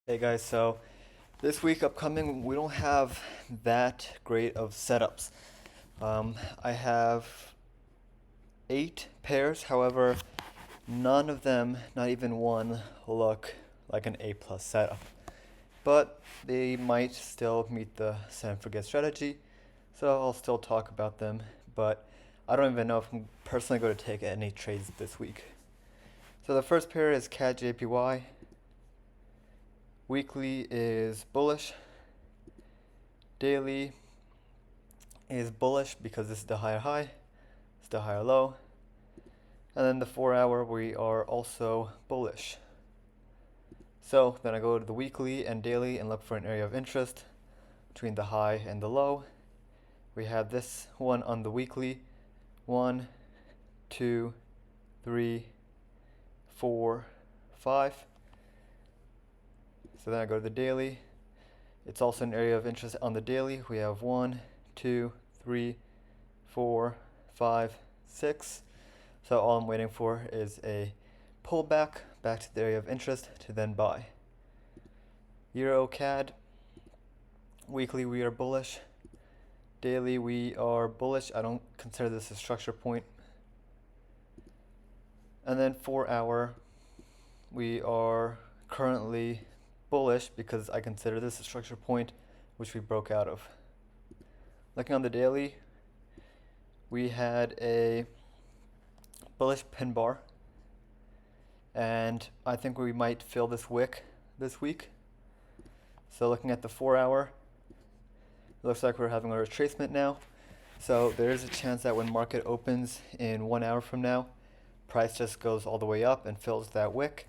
Hey guys, so this week upcoming, we don't have that great of setups. I have 8 pairs, however, none of them, not even one, look like an A plus setup. But they might still meet the set and forget strategy, so I'll still talk about them. But I don't even know if I'm personally going to take any trades this week. So the first pair is CAD JPY. Weekly is bullish. Daily is bullish because this is the higher high, it's the higher low. And then the 4 hour we are also bullish. So then I go to the weekly and daily and look for an area of interest between the high and the low. We have this one on the weekly. 1, 2, 3, 4, 5. So then I go to the daily. It's also an area of interest on the daily. We have 1, 2, 3, 4, 5, 6. So all I'm waiting for is a pullback back to the area of interest to then buy. Euro CAD, weekly we are bullish. Daily we are bullish. I don't consider this a structure point. And then 4 hour, we are currently bullish because I consider this a structure point which we broke out of. Looking on the daily, we had a bullish pin bar, and I think we might fill this wick this week. So looking at the 4 hour, it looks like we're having a retracement now. So there is a chance that when market opens in 1 hour from now, price just goes all the way up and fills that wick.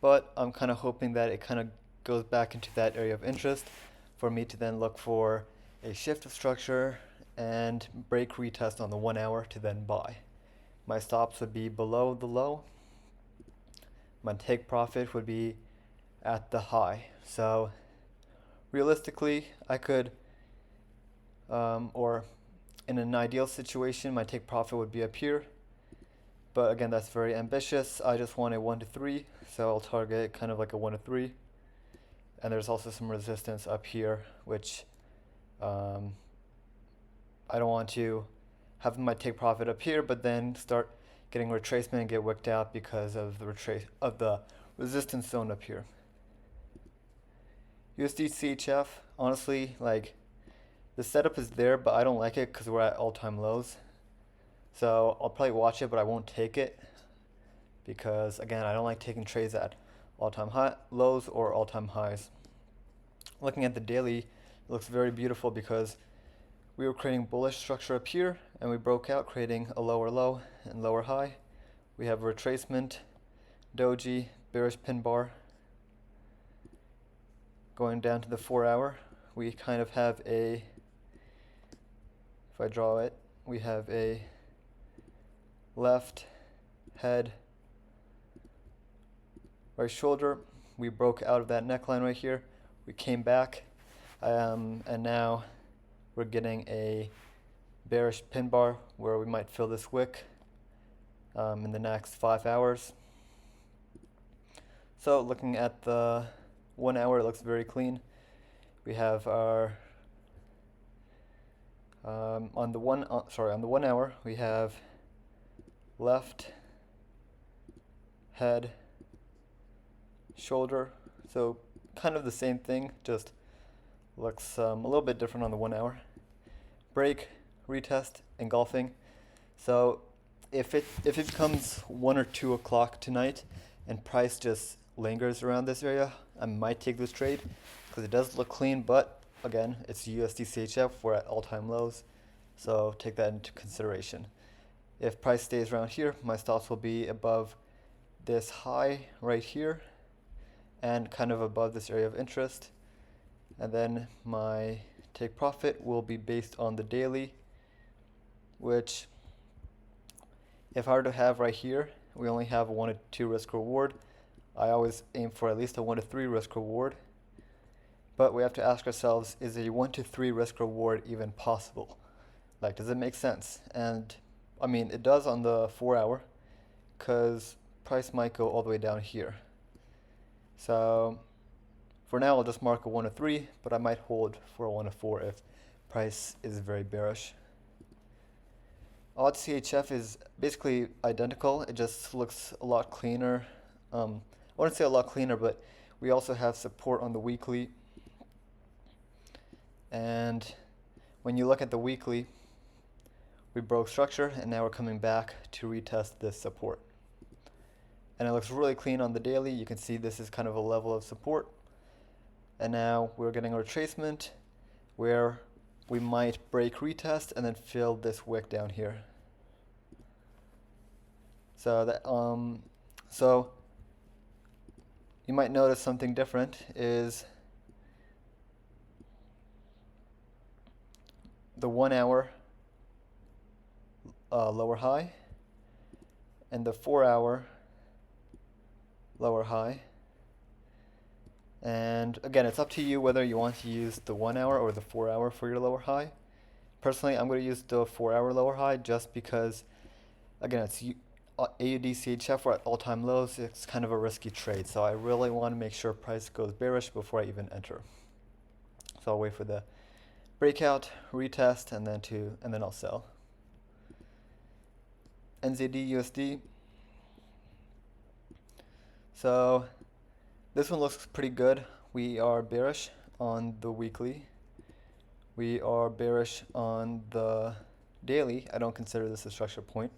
But I'm kind of hoping that it kind of goes back into that area of interest for me to then look for a shift of structure and break retest on the 1 hour to then buy. My stops would be below the low. My take profit would be at the high. So realistically, I could, or in an ideal situation, my take profit would be up here. But again, that's very ambitious. I just want a 1 to 3, so I'll target kind of like a 1 to 3. And there's also some resistance up here, which I don't want to have my take profit up here, but then start getting retracement and get wicked out because of the resistance zone up here. USD CHF, honestly, like the setup is there, but I don't like it because we're at all-time lows. So I'll probably watch it, but I won't take it because again, I don't like taking trades at all-time high lows or all-time highs. Looking at the daily, it looks very beautiful because we were creating bullish structure up here and we broke out creating a lower low and lower high. We have retracement, doji, bearish pin bar. Going down to the 4 hour, we kind of have a, if I draw it, we have a left head, right shoulder. We broke out of that neckline right here. We came back, and now we're getting a bearish pin bar where we might fill this wick in the next 5 hours. So looking at the 1 hour, it looks very clean. We have our on the 1 hour we have left head, shoulder. So kind of the same thing, just looks a little bit different on the 1 hour. Break, retest, engulfing. So if it becomes 1 or 2 o'clock tonight and price just lingers around this area, I might take this trade because it does look clean, but again, it's USD CHF, we're at all-time lows, so take that into consideration. If price stays around here, my stops will be above this high right here and kind of above this area of interest. And then my take profit will be based on the daily, which if I were to have right here, we only have a 1 to 2 risk reward. I always aim for at least a 1 to 3 risk reward. But we have to ask ourselves, is a 1 to 3 risk reward even possible? Like, does it make sense? And I mean, it does on the 4 hour because price might go all the way down here. So for now I'll just mark a 103, but I might hold for a 104 if price is very bearish. Odd CHF is basically identical. It just looks a lot cleaner. I wouldn't say a lot cleaner, but we also have support on the weekly. And when you look at the weekly, we broke structure and now we're coming back to retest this support. And it looks really clean on the daily. You can see this is kind of a level of support. And now we're getting a retracement where we might break retest and then fill this wick down here. So you might notice something different is the 1 hour lower high and the 4 hour lower high. And again, it's up to you whether you want to use the 1 hour or the 4 hour for your lower high. Personally, I'm going to use the 4 hour lower high just because, again, it's AUD CHF, we're at all-time lows. It's kind of a risky trade, so I really want to make sure price goes bearish before I even enter. So I'll wait for the breakout, retest, and then I'll sell. NZD USD. So this one looks pretty good. We are bearish on the weekly. We are bearish on the daily. I don't consider this a structure point.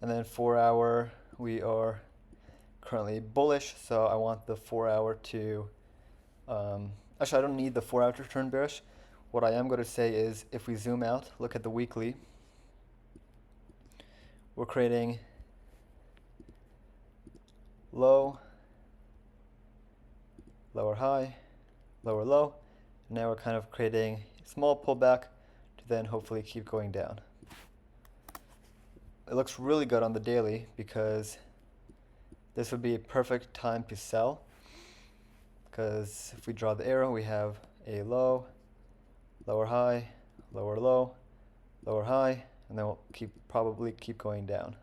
And then 4 hour, we are currently bullish, so I want the 4 hour to, actually I don't need the 4 hour to turn bearish. What I am going to say is if we zoom out, look at the weekly, we're creating low, lower high, lower low. Now we're kind of creating a small pullback to then hopefully keep going down. It looks really good on the daily because this would be a perfect time to sell, because if we draw the arrow, we have a low, lower high, lower low, lower high, and then we'll probably keep going down.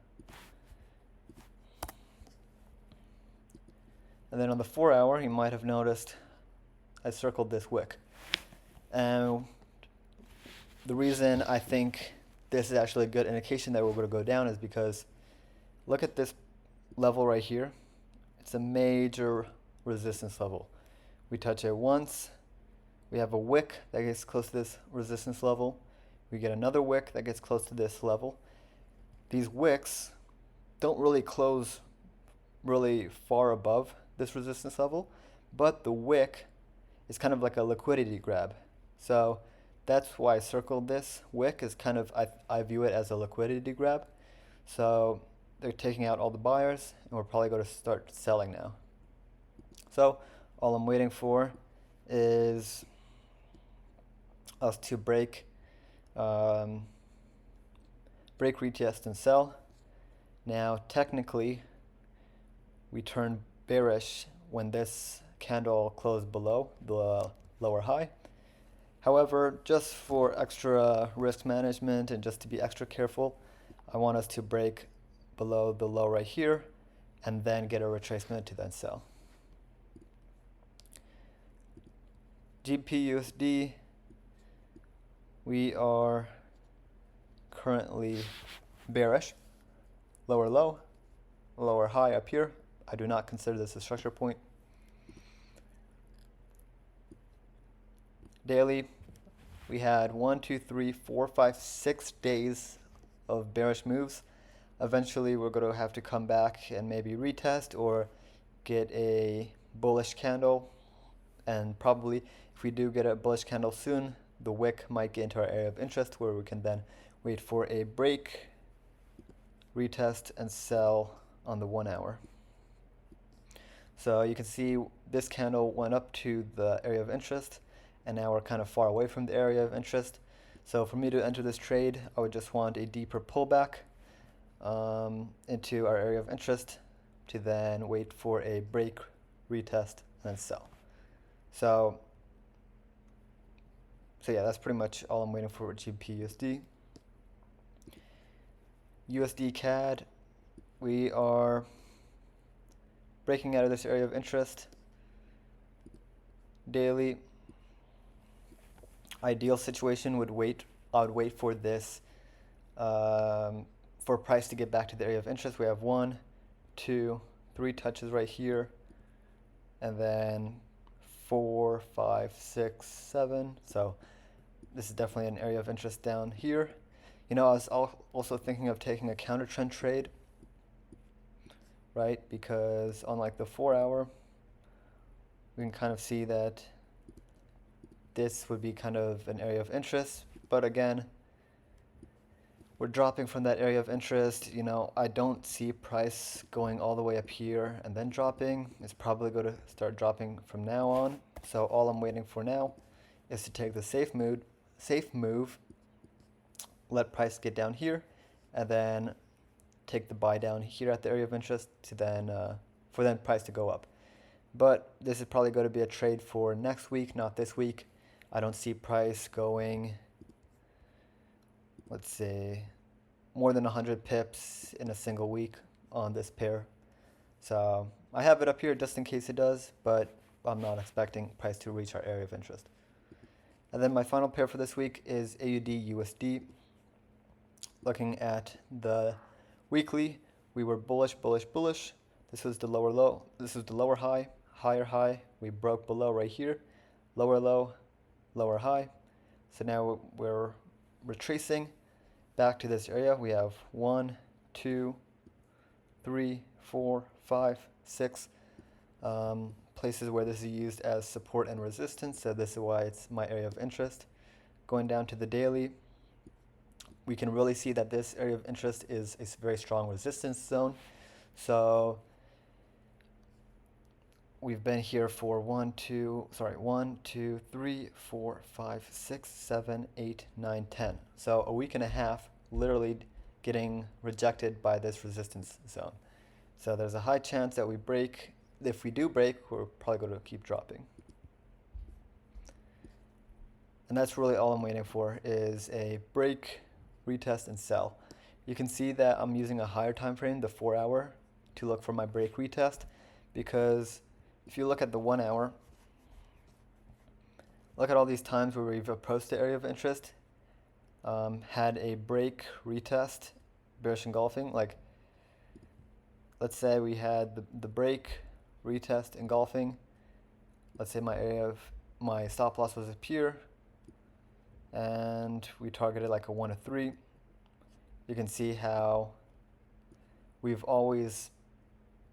And then on the 4 hour, you might have noticed I circled this wick. And the reason I think this is actually a good indication that we're going to go down is because look at this level right here. It's a major resistance level. We touch it once. We have a wick that gets close to this resistance level. We get another wick that gets close to this level. These wicks don't really close really far above this resistance level, but the wick is kind of like a liquidity grab. So that's why I circled this wick, is kind of, I view it as a liquidity grab. So they're taking out all the buyers and we're probably going to start selling now. So all I'm waiting for is us to break retest and sell. Now technically we turn bearish when this candle closed below the lower high. However, just for extra risk management and just to be extra careful, I want us to break below the low right here and then get a retracement to then sell. GBP/USD, we are currently bearish. Lower low, lower high up here. I do not consider this a structure point. Daily, we had 1, 2, 3, 4, 5, 6 days of bearish moves. Eventually, we're going to have to come back and maybe retest or get a bullish candle. And probably, if we do get a bullish candle soon, the wick might get into our area of interest where we can then wait for a break, retest, and sell on the 1 hour. So you can see this candle went up to the area of interest, and now we're kind of far away from the area of interest. So for me to enter this trade, I would just want a deeper pullback into our area of interest to then wait for a break, retest, and then sell. So yeah, that's pretty much all I'm waiting for with GBP/USD. USD CAD, we are breaking out of this area of interest. daily. Ideal situation would I would wait for this, for price to get back to the area of interest. We have 1, 2, 3 touches right here, and then 4, 5, 6, 7. So this is definitely an area of interest down here. I was also thinking of taking a counter trend trade, right? Because on like the 4-hour, we can kind of see that this would be kind of an area of interest. But again, we're dropping from that area of interest. I don't see price going all the way up here and then dropping. It's probably going to start dropping from now on. So all I'm waiting for now is to take the safe move, let price get down here, and then take the buy down here at the area of interest to then for then price to go up. But this is probably going to be a trade for next week, not this week. I don't see price going, let's say, more than 100 pips in a single week on this pair. So I have it up here just in case it does, but I'm not expecting price to reach our area of interest. And then my final pair for this week is AUD USD. Looking at the weekly, we were bullish, bullish, bullish. This was the lower low. This was the lower high, higher high. We broke below right here. Lower low, lower high. So now we're retracing back to this area. We have 1, 2, 3, 4, 5, 6 places where this is used as support and resistance. So this is why it's my area of interest. Going down to the daily, we can really see that this area of interest is a very strong resistance zone. So we've been here for 1, 2, 3, 4, 5, 6, 7, 8, 9, 10. So a week and a half literally getting rejected by this resistance zone. So there's a high chance that we break. If we do break, we're probably going to keep dropping. And that's really all I'm waiting for is a break, retest, and sell. You can see that I'm using a higher time frame, the 4-hour, to look for my break retest, because if you look at the 1 hour, look at all these times where we've approached the area of interest, had a break, retest, bearish engulfing. Like, let's say we had the break, retest, engulfing. Let's say my stop loss was up here, and we targeted like a 1 to 3. You can see how we've always,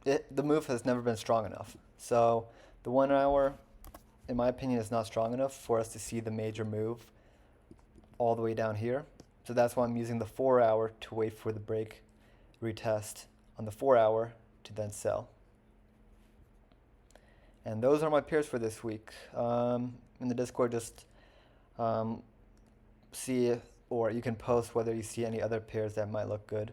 the move has never been strong enough. So the 1 hour, in my opinion, is not strong enough for us to see the major move all the way down here. So that's why I'm using the 4-hour to wait for the break, retest on the 4-hour to then sell. And those are my pairs for this week. In the Discord, just see or you can post whether you see any other pairs that might look good.